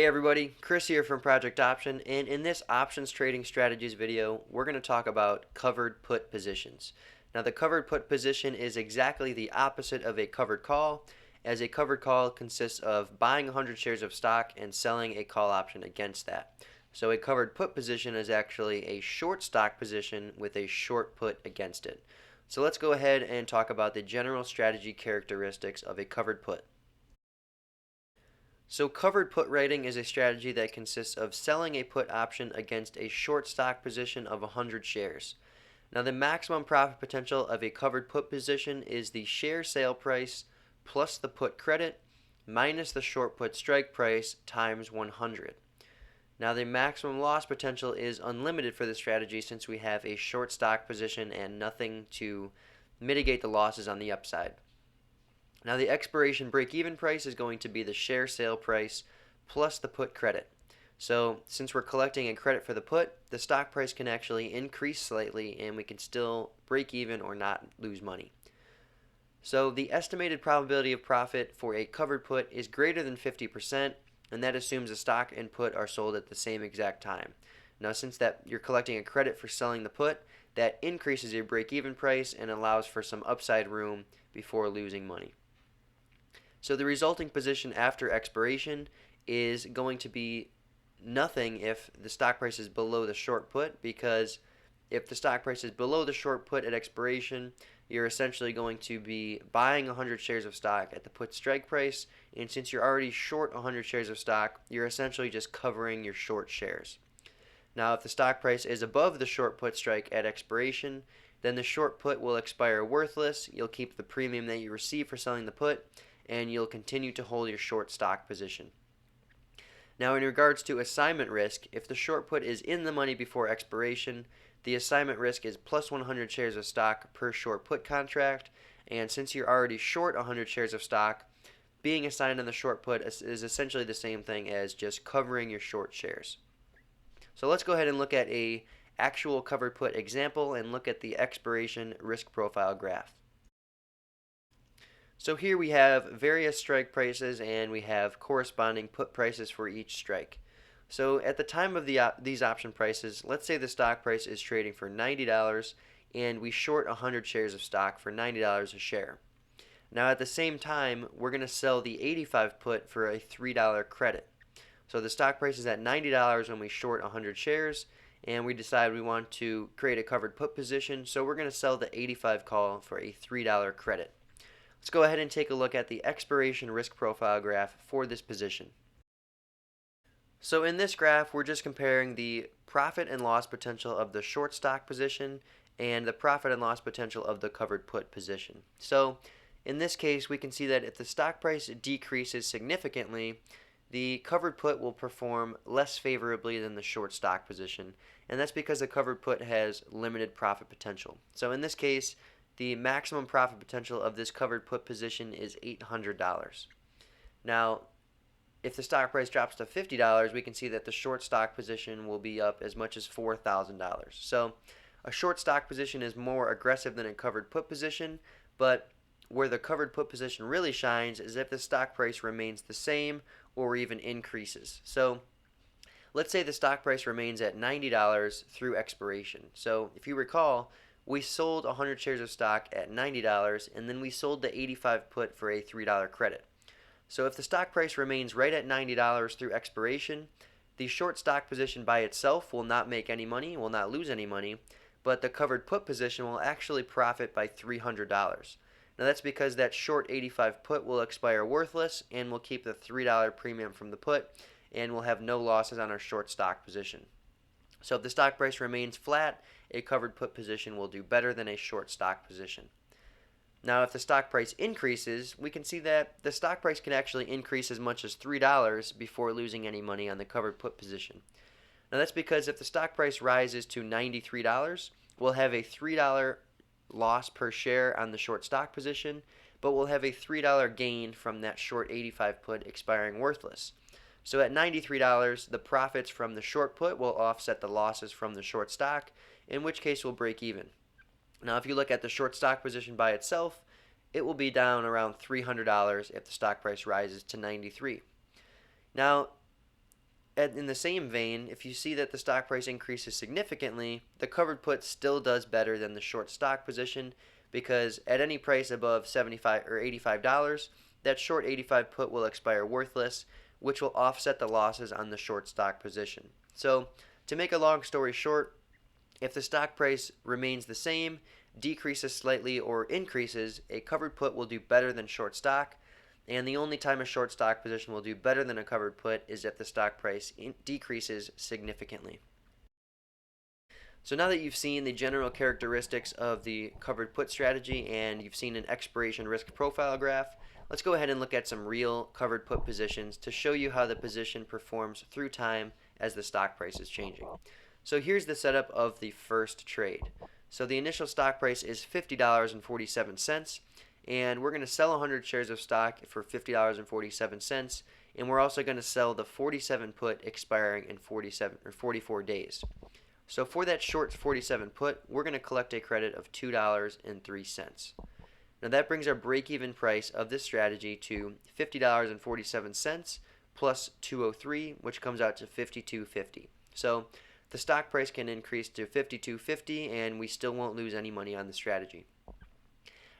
everybody, Chris here from Project Option, and in this options trading strategies video, we're going to talk about covered put positions. Now the covered put position is exactly the opposite of a covered call, as a covered call consists of buying 100 shares of stock and selling a call option against that. So a covered put position is actually a short stock position with a short put against it. So let's go ahead and talk about the general strategy characteristics of a covered put. So covered put writing is a strategy that consists of selling a put option against a short stock position of 100 shares. Now the maximum profit potential of a covered put position is the share sale price plus the put credit minus the short put strike price times 100. Now the maximum loss potential is unlimited for this strategy since we have a short stock position and nothing to mitigate the losses on the upside. Now the expiration break-even price is going to be the share sale price plus the put credit. So since we're collecting a credit for the put, the stock price can actually increase slightly and we can still break even or not lose money. So the estimated probability of profit for a covered put is greater than 50%, and that assumes the stock and put are sold at the same exact time. Now since that you're collecting a credit for selling the put, that increases your break-even price and allows for some upside room before losing money. So the resulting position after expiration is going to be nothing if the stock price is below the short put, because if the stock price is below the short put at expiration, you're essentially going to be buying 100 shares of stock at the put strike price, and since you're already short 100 shares of stock, you're essentially just covering your short shares. Now if the stock price is above the short put strike at expiration, then the short put will expire worthless. You'll keep the premium that you receive for selling the put, and you'll continue to hold your short stock position. Now in regards to assignment risk, if the short put is in the money before expiration, the assignment risk is plus 100 shares of stock per short put contract, and since you're already short 100 shares of stock, being assigned on the short put is essentially the same thing as just covering your short shares. So let's go ahead and look at a actual covered put example and look at the expiration risk profile graph. So here we have various strike prices and we have corresponding put prices for each strike. So at the time of these option prices, let's say the stock price is trading for $90 and we short 100 shares of stock for $90 a share. Now at the same time, we're going to sell the 85 put for a $3 credit. So the stock price is at $90 when we short 100 shares, and we decide we want to create a covered put position, so we're going to sell the 85 call for a $3 credit. Let's go ahead and take a look at the expiration risk profile graph for this position. So in this graph, we're just comparing the profit and loss potential of the short stock position and the profit and loss potential of the covered put position. So in this case, we can see that if the stock price decreases significantly, the covered put will perform less favorably than the short stock position, and that's because the covered put has limited profit potential. So in this case, the maximum profit potential of this covered put position is $800. Now, if the stock price drops to $50, we can see that the short stock position will be up as much as $4,000. So a short stock position is more aggressive than a covered put position, but where the covered put position really shines is if the stock price remains the same or even increases. So let's say the stock price remains at $90 through expiration. So if you recall, we sold 100 shares of stock at $90 and then we sold the 85 put for a $3 credit. So if the stock price remains right at $90 through expiration, the short stock position by itself will not make any money, will not lose any money, but the covered put position will actually profit by $300. Now that's because that short 85 put will expire worthless and we'll keep the $3 premium from the put and we'll have no losses on our short stock position. So if the stock price remains flat, a covered put position will do better than a short stock position. Now if the stock price increases, we can see that the stock price can actually increase as much as $3 before losing any money on the covered put position. Now that's because if the stock price rises to $93, we'll have a $3 loss per share on the short stock position, but we'll have a $3 gain from that short 85 put expiring worthless. So at $93, the profits from the short put will offset the losses from the short stock, in which case we'll break even. Now if you look at the short stock position by itself, it will be down around $300 if the stock price rises to 93. Now in the same vein, if you see that the stock price increases significantly, the covered put still does better than the short stock position because at any price above $75 or $85, that short 85 put will expire worthless, which will offset the losses on the short stock position. So, to make a long story short, if the stock price remains the same, decreases slightly, or increases, a covered put will do better than short stock. And the only time a short stock position will do better than a covered put is if the stock price decreases significantly. So now that you've seen the general characteristics of the covered put strategy and you've seen an expiration risk profile graph, let's go ahead and look at some real covered put positions to show you how the position performs through time as the stock price is changing. So here's the setup of the first trade. So the initial stock price is $50.47, and we're going to sell 100 shares of stock for $50.47, and we're also going to sell the 47 put expiring in 44 days. So for that short 47 put, we're going to collect a credit of $2.03. Now that brings our break-even price of this strategy to $50.47 plus 203, which comes out to $52.50. So the stock price can increase to $52.50 and we still won't lose any money on the strategy.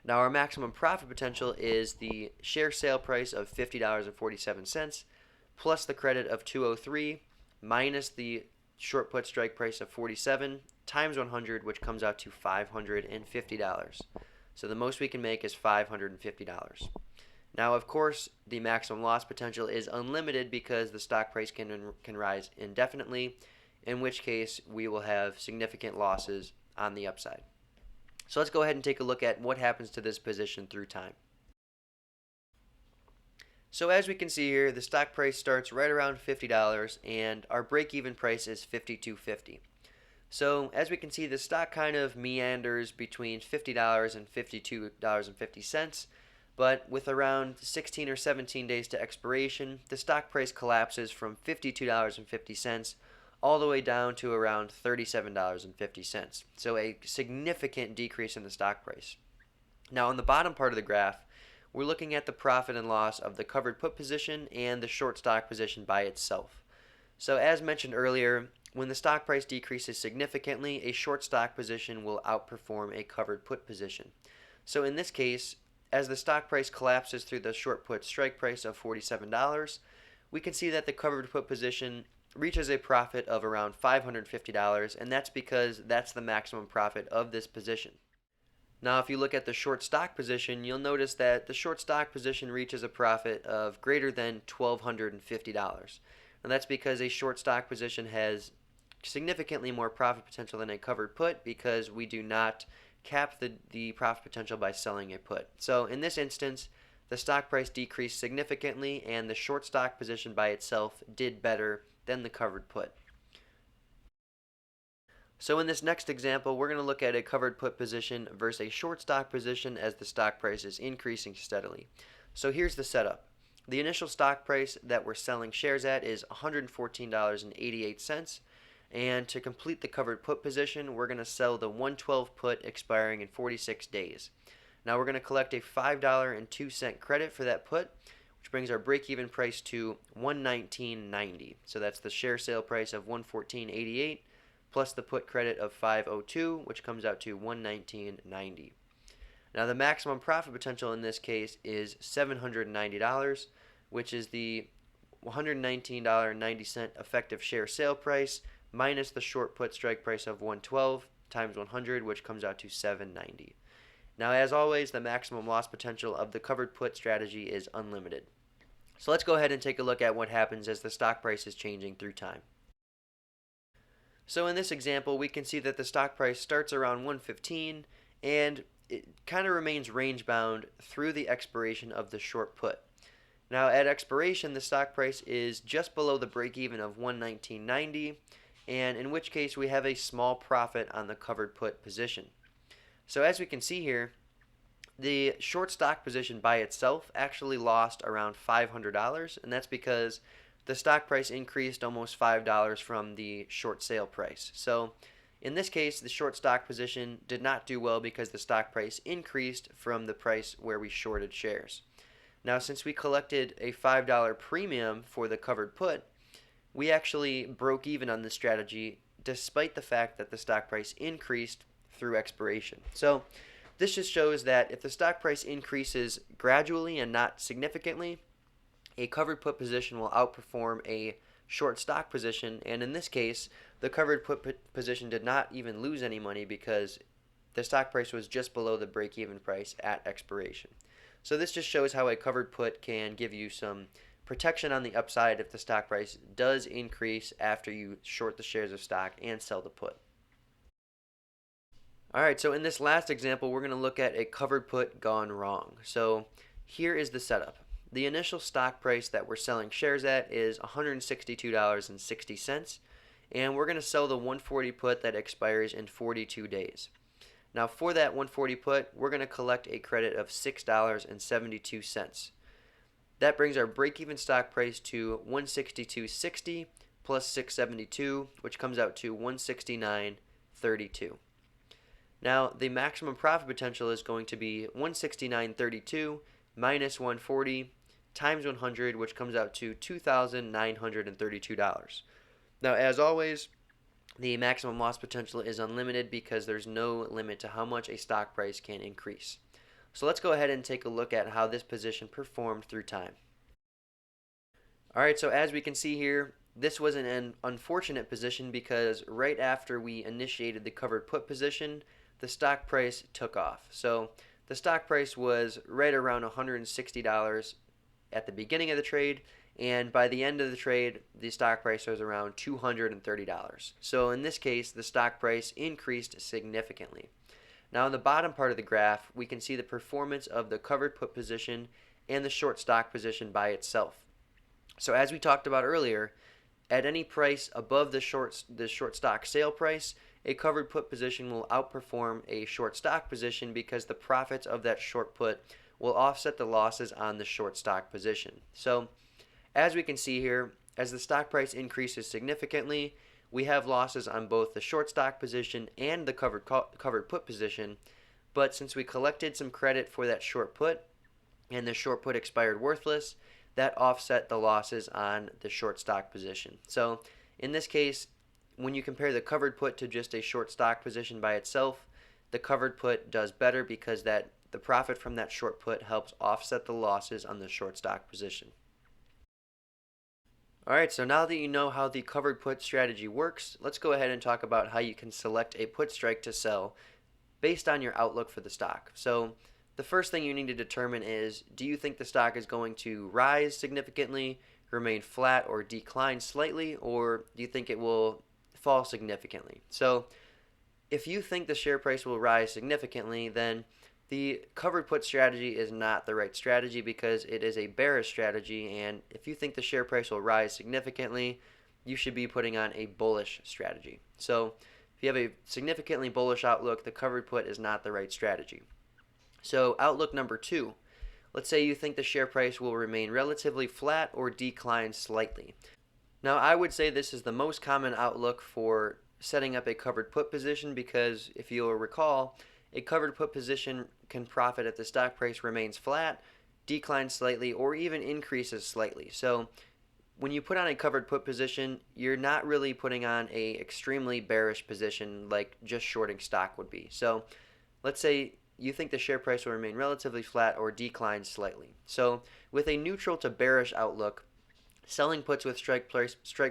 Now our maximum profit potential is the share sale price of $50.47 plus the credit of 203 minus the short put strike price of 47 times 100, which comes out to $550. So the most we can make is $550. Now, of course, the maximum loss potential is unlimited because the stock price can rise indefinitely, in which case we will have significant losses on the upside. So let's go ahead and take a look at what happens to this position through time. So as we can see here, the stock price starts right around $50 and our break-even price is $52.50. So as we can see, the stock kind of meanders between $50 and $52.50, but with around 16 or 17 days to expiration, the stock price collapses from $52.50 all the way down to around $37.50. So a significant decrease in the stock price. Now on the bottom part of the graph, we're looking at the profit and loss of the covered put position and the short stock position by itself. So as mentioned earlier, when the stock price decreases significantly, a short stock position will outperform a covered put position. So in this case, as the stock price collapses through the short put strike price of $47, we can see that the covered put position reaches a profit of around $550, and that's because that's the maximum profit of this position. Now, if you look at the short stock position, you'll notice that the short stock position reaches a profit of greater than $1,250. And that's because a short stock position has significantly more profit potential than a covered put because we do not cap the profit potential by selling a put. So in this instance, the stock price decreased significantly and the short stock position by itself did better than the covered put. So in this next example, we're going to look at a covered put position versus a short stock position as the stock price is increasing steadily. So here's the setup. The initial stock price that we're selling shares at is $114.88, and to complete the covered put position, we're going to sell the 112 put expiring in 46 days. Now we're going to collect a $5.02 credit for that put, which brings our break-even price to $119.90. So that's the share sale price of $114.88 plus the put credit of $5.02, which comes out to $119.90. Now the maximum profit potential in this case is $790, which is the $119.90 effective share sale price minus the short put strike price of $112 times 100, which comes out to $790. Now, as always, the maximum loss potential of the covered put strategy is unlimited. So let's go ahead and take a look at what happens as the stock price is changing through time. So in this example, we can see that the stock price starts around $115 and it kind of remains range bound through the expiration of the short put. Now at expiration, the stock price is just below the break even of $119.90, and in which case we have a small profit on the covered put position. So as we can see here, the short stock position by itself actually lost around $500, and that's because the stock price increased almost $5 from the short sale price. So in this case, the short stock position did not do well because the stock price increased from the price where we shorted shares. Now, since we collected a $5 premium for the covered put, we actually broke even on this strategy despite the fact that the stock price increased through expiration. So this just shows that if the stock price increases gradually and not significantly, a covered put position will outperform a short stock position, and in this case, the covered put position did not even lose any money because the stock price was just below the break-even price at expiration. So this just shows how a covered put can give you some protection on the upside if the stock price does increase after you short the shares of stock and sell the put. Alright, so in this last example, we're going to look at a covered put gone wrong. So here is the setup. The initial stock price that we're selling shares at is $162.60, and we're going to sell the 140 put that expires in 42 days. Now for that 140 put, we're going to collect a credit of $6.72. That brings our break-even stock price to $162.60 plus $6.72, which comes out to $169.32. Now the maximum profit potential is going to be $169.32 minus 140 times 100, which comes out to $2,932. Now, as always, the maximum loss potential is unlimited because there's no limit to how much a stock price can increase. So let's go ahead and take a look at how this position performed through time. Alright, so as we can see here, this was an unfortunate position because right after we initiated the covered put position, the stock price took off. So the stock price was right around $160 at the beginning of the trade, and by the end of the trade, the stock price was around $230. So in this case, the stock price increased significantly. Now on the bottom part of the graph, we can see the performance of the covered put position and the short stock position by itself. So as we talked about earlier, at any price above the short stock sale price, a covered put position will outperform a short stock position because the profits of that short put will offset the losses on the short stock position. So as we can see here, as the stock price increases significantly, we have losses on both the short stock position and the covered put position, but since we collected some credit for that short put and the short put expired worthless, that offset the losses on the short stock position. So in this case, when you compare the covered put to just a short stock position by itself, the covered put does better because the profit from that short put helps offset the losses on the short stock position. Alright, so now that you know how the covered put strategy works, let's go ahead and talk about how you can select a put strike to sell based on your outlook for the stock. So the first thing you need to determine is, do you think the stock is going to rise significantly, remain flat, or decline slightly, or do you think it will fall significantly? So if you think the share price will rise significantly, then the covered put strategy is not the right strategy because it is a bearish strategy, and if you think the share price will rise significantly, you should be putting on a bullish strategy. So if you have a significantly bullish outlook, the covered put is not the right strategy. So outlook number 2, let's say you think the share price will remain relatively flat or decline slightly. Now I would say this is the most common outlook for setting up a covered put position because if you'll recall, a covered put position can profit if the stock price remains flat, declines slightly, or even increases slightly. So when you put on a covered put position, you're not really putting on a extremely bearish position like just shorting stock would be. So let's say you think the share price will remain relatively flat or decline slightly. So with a neutral to bearish outlook, selling puts with strike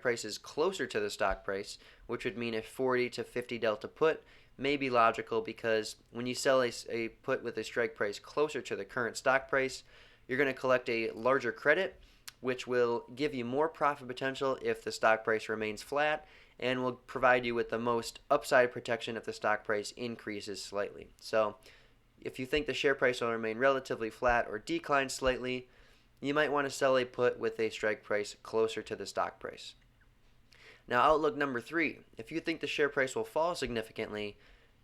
prices closer to the stock price, which would mean a 40 to 50 delta put, may be logical because when you sell a put with a strike price closer to the current stock price, you're going to collect a larger credit, which will give you more profit potential if the stock price remains flat and will provide you with the most upside protection if the stock price increases slightly. So if you think the share price will remain relatively flat or decline slightly, you might want to sell a put with a strike price closer to the stock price. Now outlook number 3, if you think the share price will fall significantly,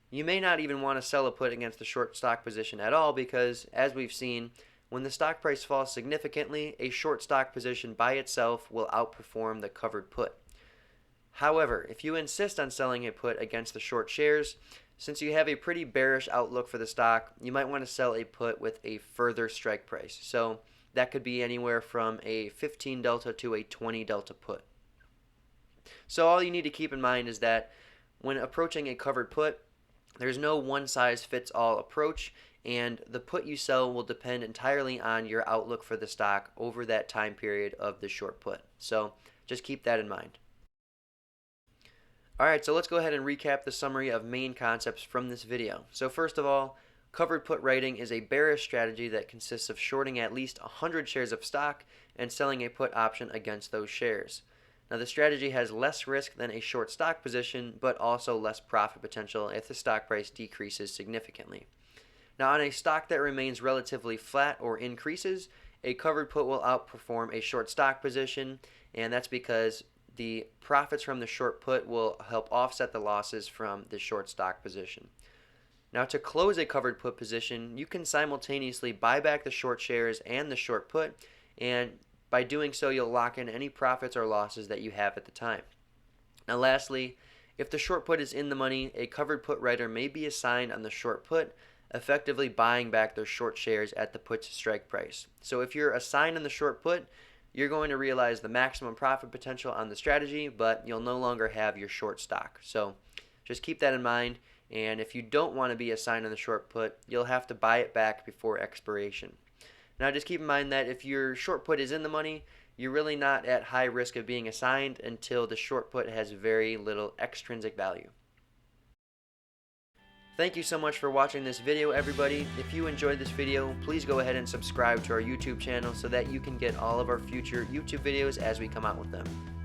you may not even want to sell a put against the short stock position at all because, as we've seen, when the stock price falls significantly, a short stock position by itself will outperform the covered put. However, if you insist on selling a put against the short shares, since you have a pretty bearish outlook for the stock, you might want to sell a put with a further strike price. So that could be anywhere from a 15 delta to a 20 delta put. So all you need to keep in mind is that when approaching a covered put, there's no one-size-fits-all approach, and the put you sell will depend entirely on your outlook for the stock over that time period of the short put. So just keep that in mind. Alright, so let's go ahead and recap the summary of main concepts from this video. So first of all, covered put writing is a bearish strategy that consists of shorting at least 100 shares of stock and selling a put option against those shares. Now, the strategy has less risk than a short stock position, but also less profit potential if the stock price decreases significantly. Now, on a stock that remains relatively flat or increases, a covered put will outperform a short stock position, and that's because the profits from the short put will help offset the losses from the short stock position. Now, to close a covered put position, you can simultaneously buy back the short shares and the short put, and by doing so, you'll lock in any profits or losses that you have at the time. Now, lastly, if the short put is in the money, a covered put writer may be assigned on the short put, effectively buying back their short shares at the put's strike price. So if you're assigned on the short put, you're going to realize the maximum profit potential on the strategy, but you'll no longer have your short stock. So just keep that in mind, and if you don't want to be assigned on the short put, you'll have to buy it back before expiration. Now just keep in mind that if your short put is in the money, you're really not at high risk of being assigned until the short put has very little extrinsic value. Thank you so much for watching this video, everybody. If you enjoyed this video, please go ahead and subscribe to our YouTube channel so that you can get all of our future YouTube videos as we come out with them.